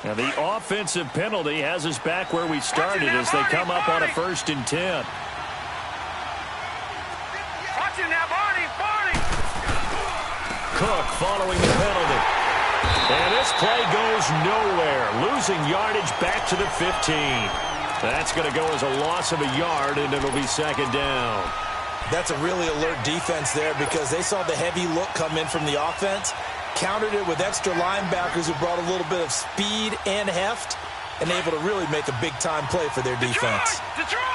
Now the offensive penalty has us back where we started as they come up on a 1st and 10. Cook following the penalty. And this play goes nowhere. Losing yardage back to the 15. That's going to go as a loss of a yard, and it'll be 2nd down. That's a really alert defense there because they saw the heavy look come in from the offense, countered it with extra linebackers who brought a little bit of speed and heft, and able to really make a big-time play for their defense. Detroit!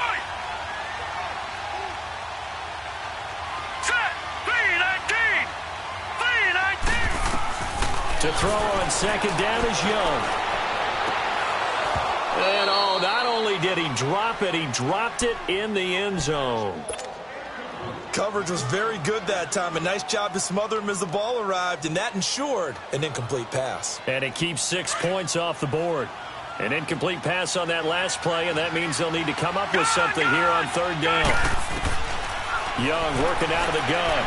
To throw on 2nd down is Young. And not only did he drop it, he dropped it in the end zone. Coverage was very good that time. A nice job to smother him as the ball arrived, and that ensured an incomplete pass. And it keeps 6 points off the board. An incomplete pass on that last play, and that means they'll need to come up with something here on 3rd down. Young working out of the gun.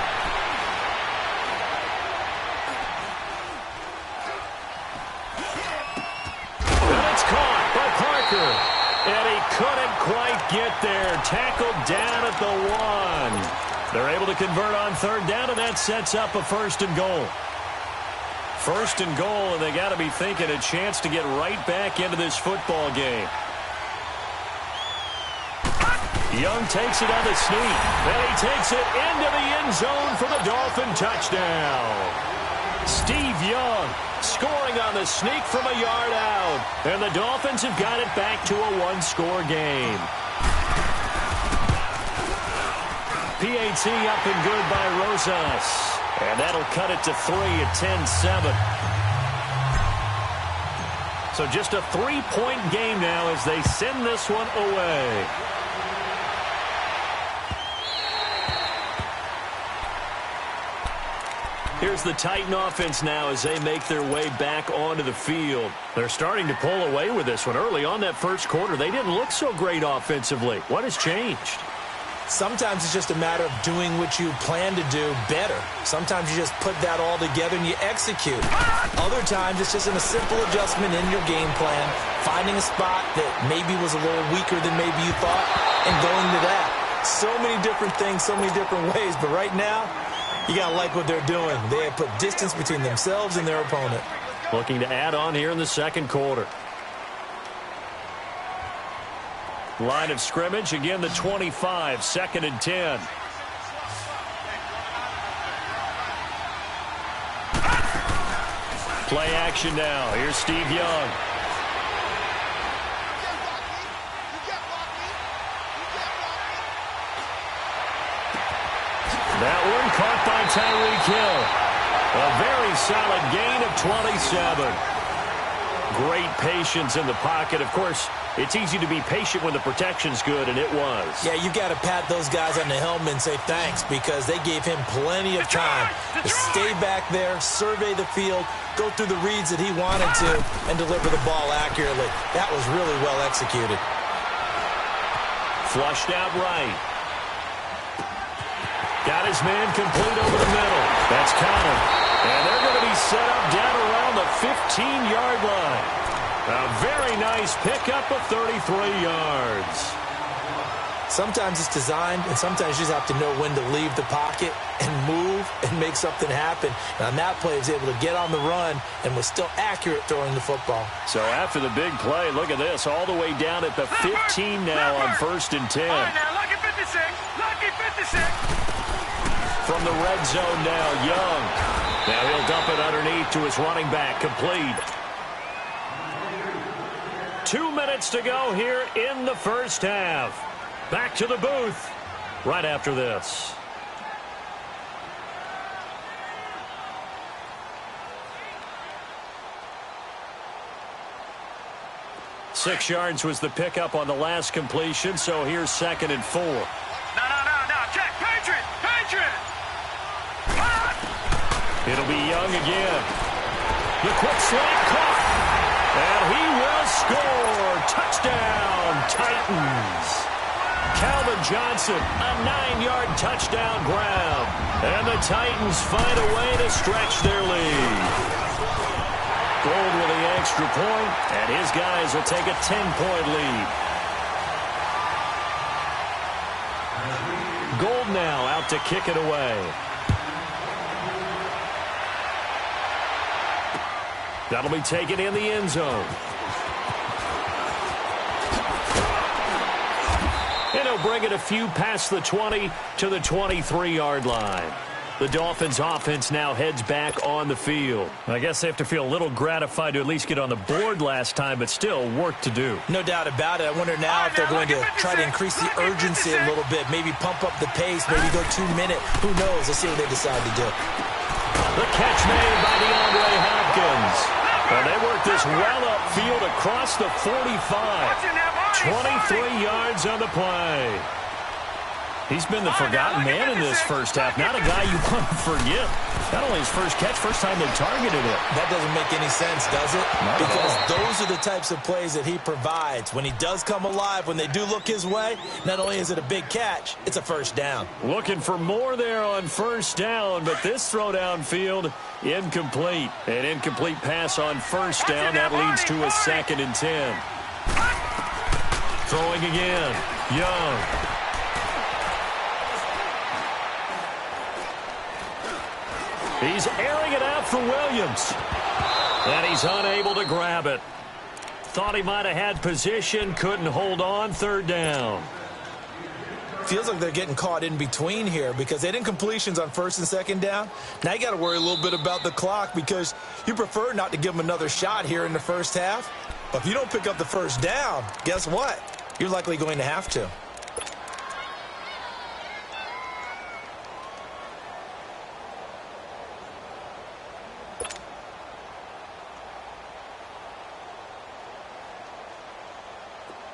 And he couldn't quite get there. Tackled down at the 1. They're able to convert on 3rd down, and that sets up a 1st and goal. 1st and goal, and they got to be thinking a chance to get right back into this football game. Young takes it on the sneak. And he takes it into the end zone for the Dolphin touchdown. Steve Young scoring on the sneak from a yard out. And the Dolphins have got it back to a 1-score game. PAT up and good by Rosas. And that'll cut it to 3 at 10-7. So just a 3-point game now as they send this one away. Here's the Titan offense now as they make their way back onto the field. They're starting to pull away with this one. Early on that first quarter, they didn't look so great offensively. What has changed? Sometimes it's just a matter of doing what you plan to do better. Sometimes you just put that all together and you execute. Other times it's just a simple adjustment in your game plan, finding a spot that maybe was a little weaker than maybe you thought, and going to that. So many different things, so many different ways, but right now, you got to like what they're doing. They have put distance between themselves and their opponent. Looking to add on here in the second quarter. Line of scrimmage, again the 25, 2nd and 10. Play action now. Here's Steve Young. That one caught by Tyreek Hill. A very solid gain of 27. Great patience in the pocket. Of course, it's easy to be patient when the protection's good, and it was. Yeah, you got to pat those guys on the helmet and say thanks because they gave him plenty of time to stay back there, survey the field, go through the reads that he wanted to, and deliver the ball accurately. That was really well executed. Flushed out right. Got his man complete over the middle. That's Connor. And they're going to be set up down around the 15-yard line. A very nice pickup of 33 yards. Sometimes it's designed, and sometimes you just have to know when to leave the pocket and move and make something happen. And on that play, he was able to get on the run and was still accurate throwing the football. So after the big play, look at this, all the way down at the 15 now on 1st and 10. All right, now, lucky 56. Lucky 56. From the red zone now, Young. Now he'll dump it underneath to his running back, complete. 2 minutes to go here in the first half. Back to the booth right after this. Six yards was the pickup on the last completion, so here's 2nd and 4. No. Check. Patriot. It'll be Young again. The quick slant caught. And he will score. Touchdown, Titans. Calvin Johnson, a 9-yard touchdown grab. And the Titans find a way to stretch their lead. Gold with the extra point, and his guys will take a 10-point lead. Gold now out to kick it away. That'll be taken in the end zone. And he'll bring it a few past the 20 to the 23-yard line. The Dolphins offense now heads back on the field. I guess they have to feel a little gratified to at least get on the board last time, but still work to do. No doubt about it. I wonder now if they're going to try to increase the urgency a little bit, maybe pump up the pace, maybe go 2-minute. Who knows? Let's see what they decide to do. The catch made by DeAndre Hopkins. Well, they work this well upfield across the 45. 23 yards on the play. He's been the forgotten man in this first half. Not a guy you want to forget. Not only his first catch, first time they targeted it. That doesn't make any sense, does it? Because those are the types of plays that he provides. When he does come alive, when they do look his way, not only is it a big catch, it's a first down. Looking for more there on first down, but this throw downfield, incomplete. An incomplete pass on first down. That leads to a 2nd and 10. Throwing again. Young. He's airing it out for Williams. And he's unable to grab it. Thought he might have had position, couldn't hold on, 3rd down. Feels like they're getting caught in between here because they didn't completions on 1st and 2nd down. Now you got to worry a little bit about the clock because you prefer not to give them another shot here in the first half. But if you don't pick up the first down, guess what? You're likely going to have to.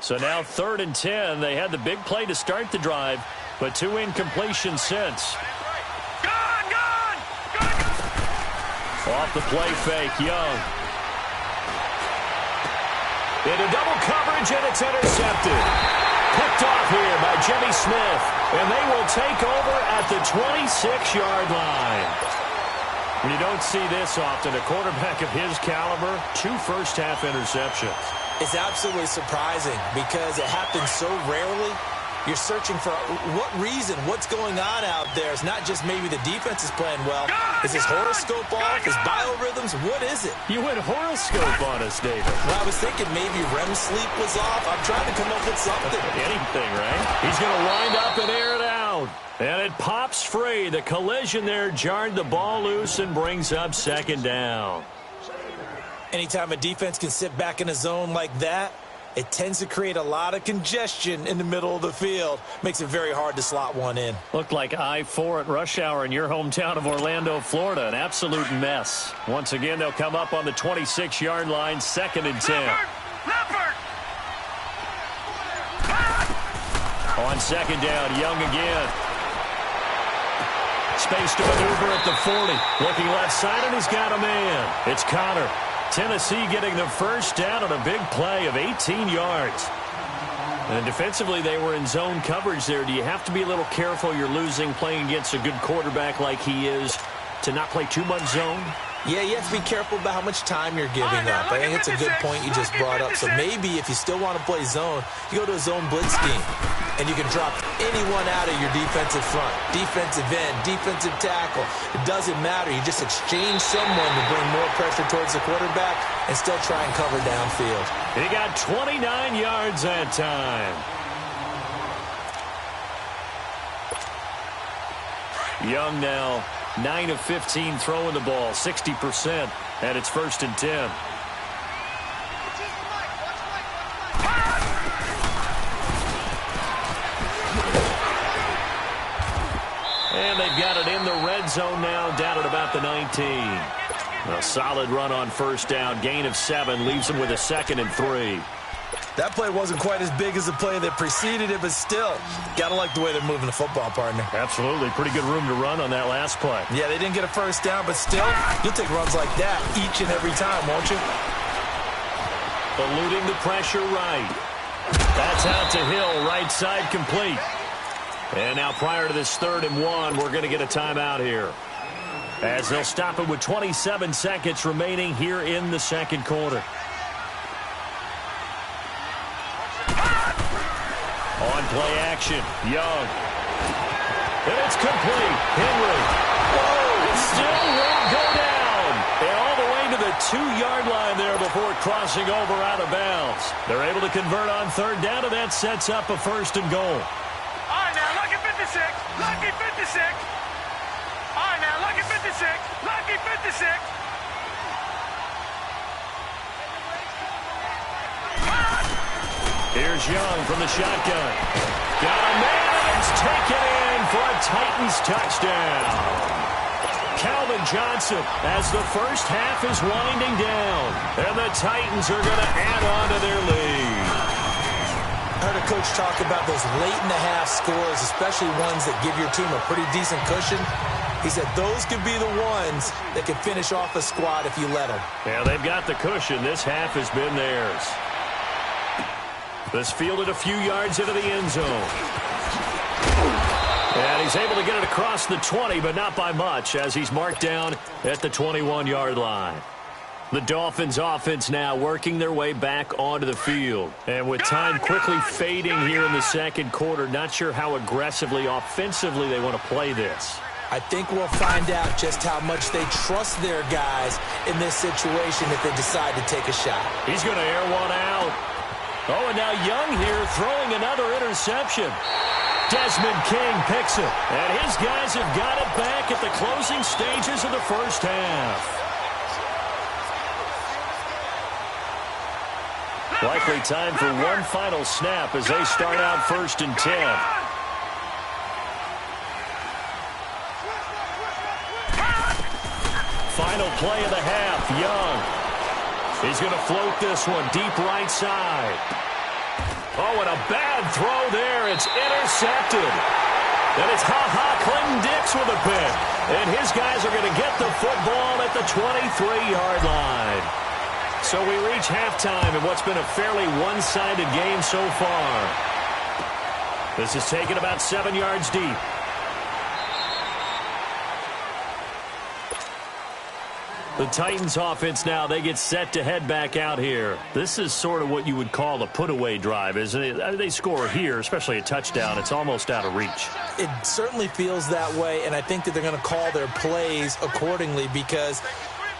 So now 3rd and 10. They had the big play to start the drive, but 2 incompletions since. Gone! Off the play fake, Young. Into double coverage, and it's intercepted. Picked off here by Jimmy Smith, and they will take over at the 26-yard line. When you don't see this often, a quarterback of his caliber, 2 first-half interceptions. It's absolutely surprising because it happens so rarely. You're searching for what reason, what's going on out there. It's not just maybe the defense is playing well. Is his horoscope off? His biorhythms? What is it? You went horoscope on us, David. Well, I was thinking maybe REM sleep was off. I'm trying to come up with something. Anything, right? He's going to wind up and air it out. And it pops free. The collision there jarred the ball loose and brings up 2nd down. Anytime a defense can sit back in a zone like that, it tends to create a lot of congestion in the middle of the field. Makes it very hard to slot one in. Looked like I-4 at rush hour in your hometown of Orlando, Florida. An absolute mess. Once again, they'll come up on the 26-yard line, 2nd and 10. On 2nd down, Young again. Space to maneuver at the 40. Looking left side, and he's got a man. It's Connor. Tennessee getting the first down on a big play of 18 yards. And defensively, they were in zone coverage there. Do you have to be a little careful you're losing playing against a good quarterback like he is to not play too much zone? Yeah, you have to be careful about how much time you're giving up. I think it's a good point you just brought up. So maybe if you still want to play zone, you go to a zone blitz scheme. And you can drop anyone out of your defensive front. Defensive end, defensive tackle. It doesn't matter. You just exchange someone to bring more pressure towards the quarterback and still try and cover downfield. He got 29 yards that time. Young now 9 of 15 throwing the ball, 60%, and it's 1st and 10. And they've got it in the red zone now, down at about the 19. A solid run on first down, gain of 7, leaves them with a 2nd and 3. That play wasn't quite as big as the play that preceded it, but still, gotta like the way they're moving the football, partner. Absolutely. Pretty good room to run on that last play. Yeah, they didn't get a first down, but still, you'll take runs like that each and every time, won't you? Eluding the pressure right. That's out to Hill, right side complete. And now prior to this 3rd and 1, we're going to get a timeout here. as they'll stop it with 27 seconds remaining here in the second quarter. On play action, Young. And it's complete. Henry. Whoa, it still won't go down. And all the way to the 2-yard line there before crossing over out of bounds. They're able to convert on third down, and that sets up a 1st and goal. All right, now, lucky 56. Lucky 56. All right, now, lucky 56. Lucky 56. Here's Young from the shotgun. Got a man, and it's taken in for a Titans touchdown. Calvin Johnson as the first half is winding down. And the Titans are going to add on to their lead. I heard a coach talk about those late-in-the-half scores, especially ones that give your team a pretty decent cushion. He said those could be the ones that can finish off a squad if you let them. Yeah, they've got the cushion. This half has been theirs. This fielded a few yards into the end zone. And he's able to get it across the 20, but not by much, as he's marked down at the 21-yard line. The Dolphins offense now working their way back onto the field. And with time quickly fading here in the second quarter, not sure how aggressively, offensively they want to play this. I think we'll find out just how much they trust their guys in this situation if they decide to take a shot. He's going to air one out. Oh, and now Young here throwing another interception. Desmond King picks it. And his guys have got it back at the closing stages of the first half. Likely time for one final snap as they start out 1st and 10. Final play of the half, Young. He's going to float this one deep right side. Oh, and a bad throw there. It's intercepted. And it's Clinton-Dix with a pick. And his guys are going to get the football at the 23-yard line. So we reach halftime in what's been a fairly one-sided game so far. This is taken about 7 yards deep. The Titans offense now, they get set to head back out here. This is sort of what you would call a put-away drive, isn't it? They score here, especially a touchdown. It's almost out of reach. It certainly feels that way, and I think that they're going to call their plays accordingly because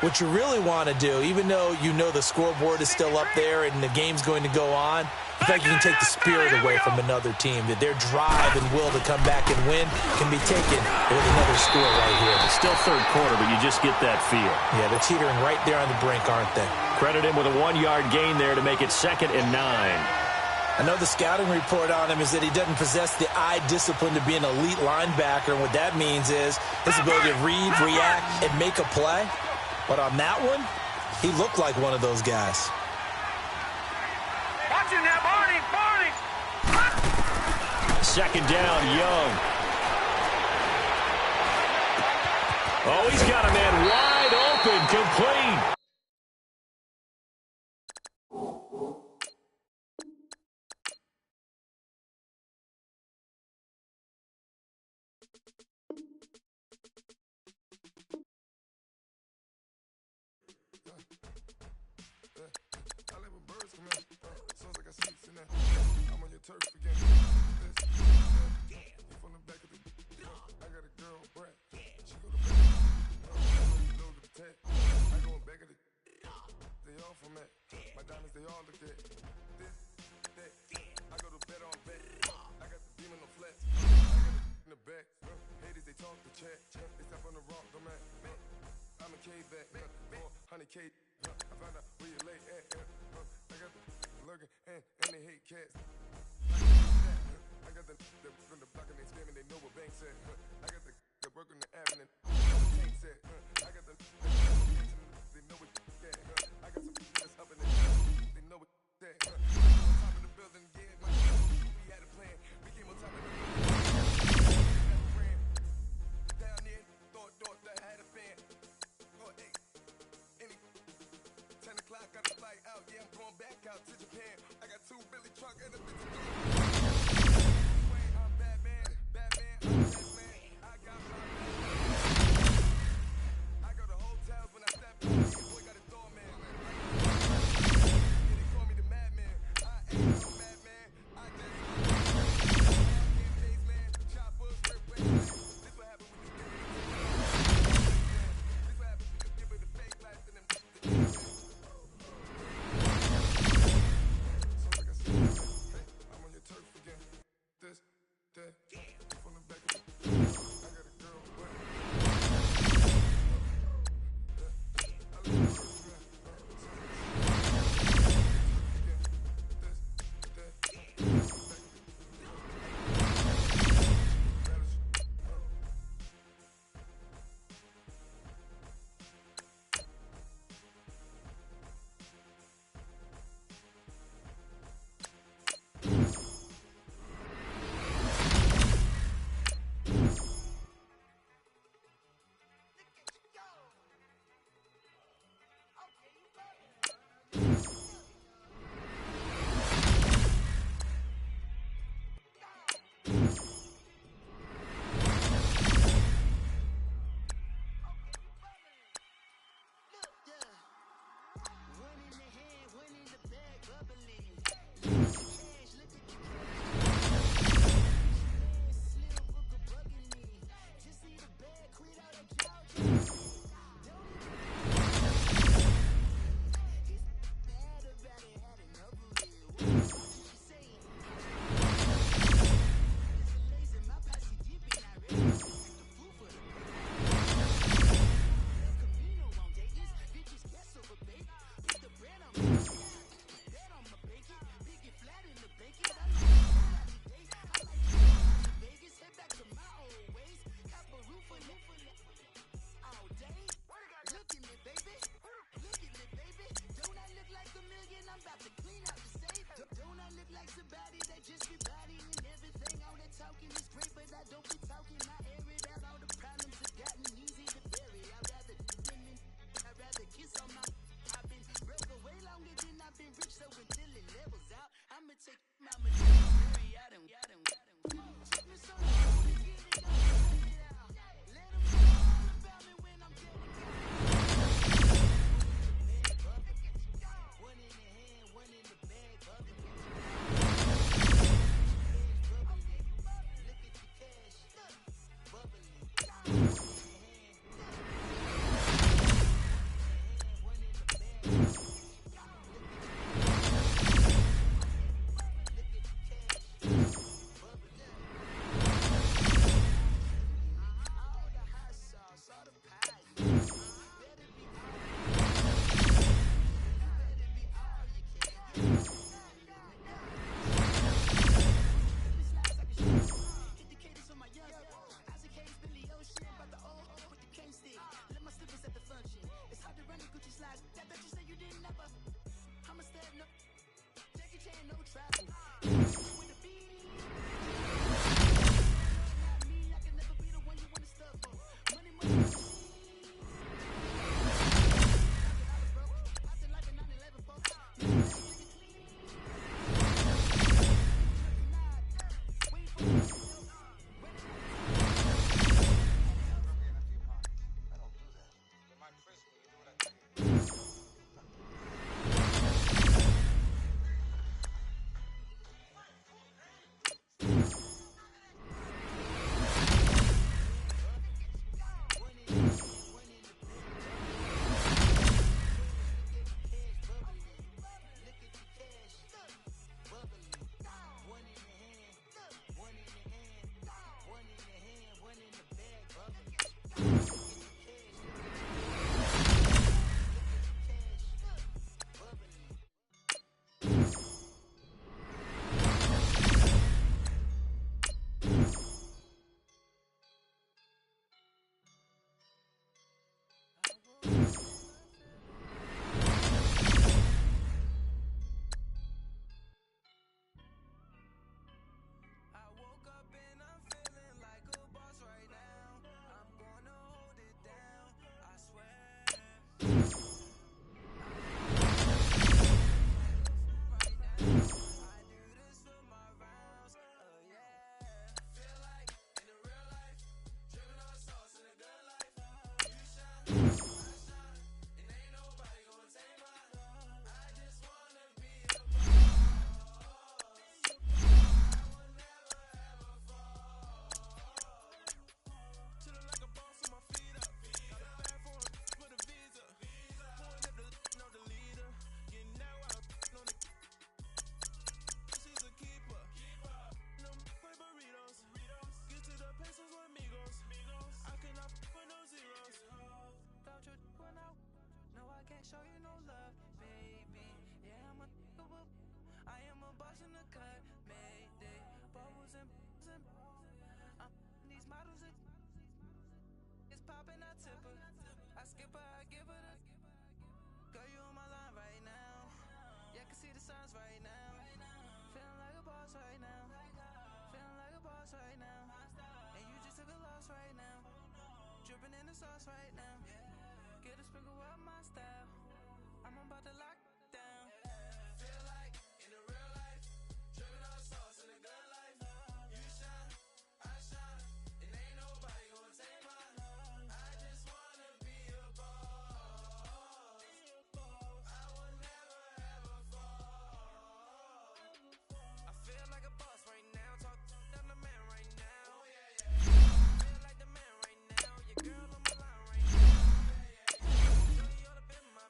what you really want to do, even though you know the scoreboard is still up there and the game's going to go on, in fact, you can take the spirit away from another team, that their drive and will to come back and win can be taken with another score right here. It's still third quarter, but you just get that feel. Yeah, they're teetering right there on the brink, aren't they? Credit him with a 1-yard gain there to make it 2nd and 9. I know the scouting report on him is that he doesn't possess the eye discipline to be an elite linebacker, and what that means is his ability to read, react, and make a play. But on that one, he looked like one of those guys. Watch him now, Barney. 2nd down, Young. Oh, he's got a man wide open, complete. just be body and everything. All that talking is great, but I don't be talking. I air it out. All the problems have gotten easy to bury. I'd rather kiss on my. I've been broke way longer than I've been rich, so until it levels out, I'ma take my material. I don't. Took me so long to get it out. Let them know all about me when I'm dead. One in the hand, one in the bag, bubbling. Look at the cash, bubbling. One in the bag, look at the cash, bubbling. All the hot sauce, all the pie. Better be all you can. Hit the cadence on my young. Isaac Hayes, Billy Ocean, about the old with the cane stick. Let my slippers at the function. It's hard to run the Gucci slides. That you say you didn't never. I'm a step no. Jackie Chan, no travel. With the beat. Not me, I can never be the one you want to stuff for. Money. Acting like a 9/11 folks. Wait for me. Show you no love, baby. Yeah, I am a boss in the cut, Mayday. Bubbles and these models it's popping, I tip her. I skip her, I give her the. Girl, you on my line right now. Yeah, I can see the signs right now. Feeling like a boss right now. Feeling like a boss right now. And you just took a loss right now. Dripping in the sauce right now. Get a sprinkle up my style. I'm about to lock down. Feel like in the real life, dripping on sauce in the good life. You shine, I shine, and ain't nobody gonna take my love. I just wanna be a boss. I will never ever fall. I feel like a boss right now. Talk to the man right now. I feel like the man right now. Your girl on my line right now. Girl, you oughta been my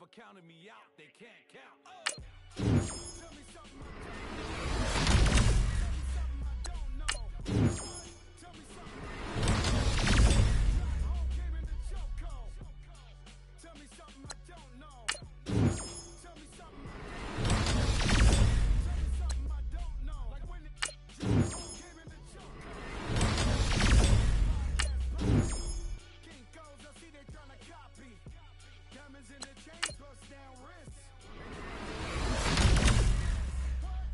never counted me out, they can't count. Tell me something I don't know. Tell me something home came in the chokehold. Tell me something I don't know. Tell me something I don't know. Like when the home came in the chokehold. King goes, I see they tryna copy. Diamonds in the chains, bust down wrists. What?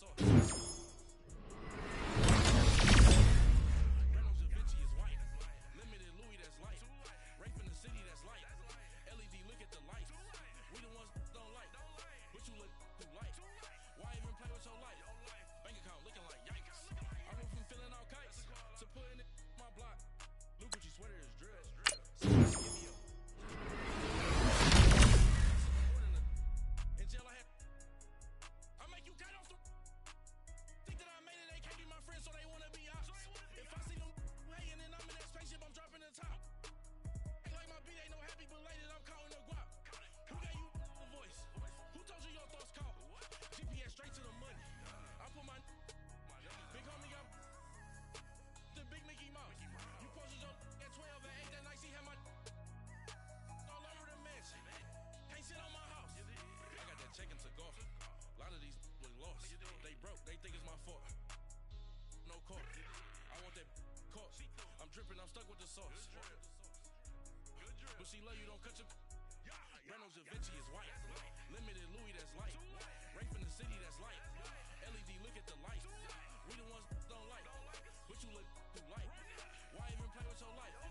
sauce. Reynolds Da Vinci is white. Limited Louis that's light. Rape in the city that's light. LED look at the light. We the ones don't like. But you look too light. Why even play with your life? Bank account looking like yikes. I went from feeling all kites to putting it in my block. Blue Gucci sweater is dress. In jail I had I make you cut off the think that I made it, they can't be my friends, so they wanna be ops. If I see them hating and I'm in that spaceship, I'm dropping the top. Like my beat ain't no happy belated, I'm counting the guap. Who gave you the voice? Who told you your thoughts count? GPS straight to the money. I put my big homie got the big Mickey Mouse. You posted your at 12 and 8 that night, she had my all over the mansion. Can't sit on my house. I got that check into golf. A lot of these look lost. They broke, they think it's my fault. No court. I want that caught. I'm dripping, I'm stuck with the sauce. But she love you, don't cut your Reynolds Da Vinci is white. Limited Louis that's light. Rape in the city that's light. LED look at the light. We the ones don't like. But you look too light. Why even play with your life?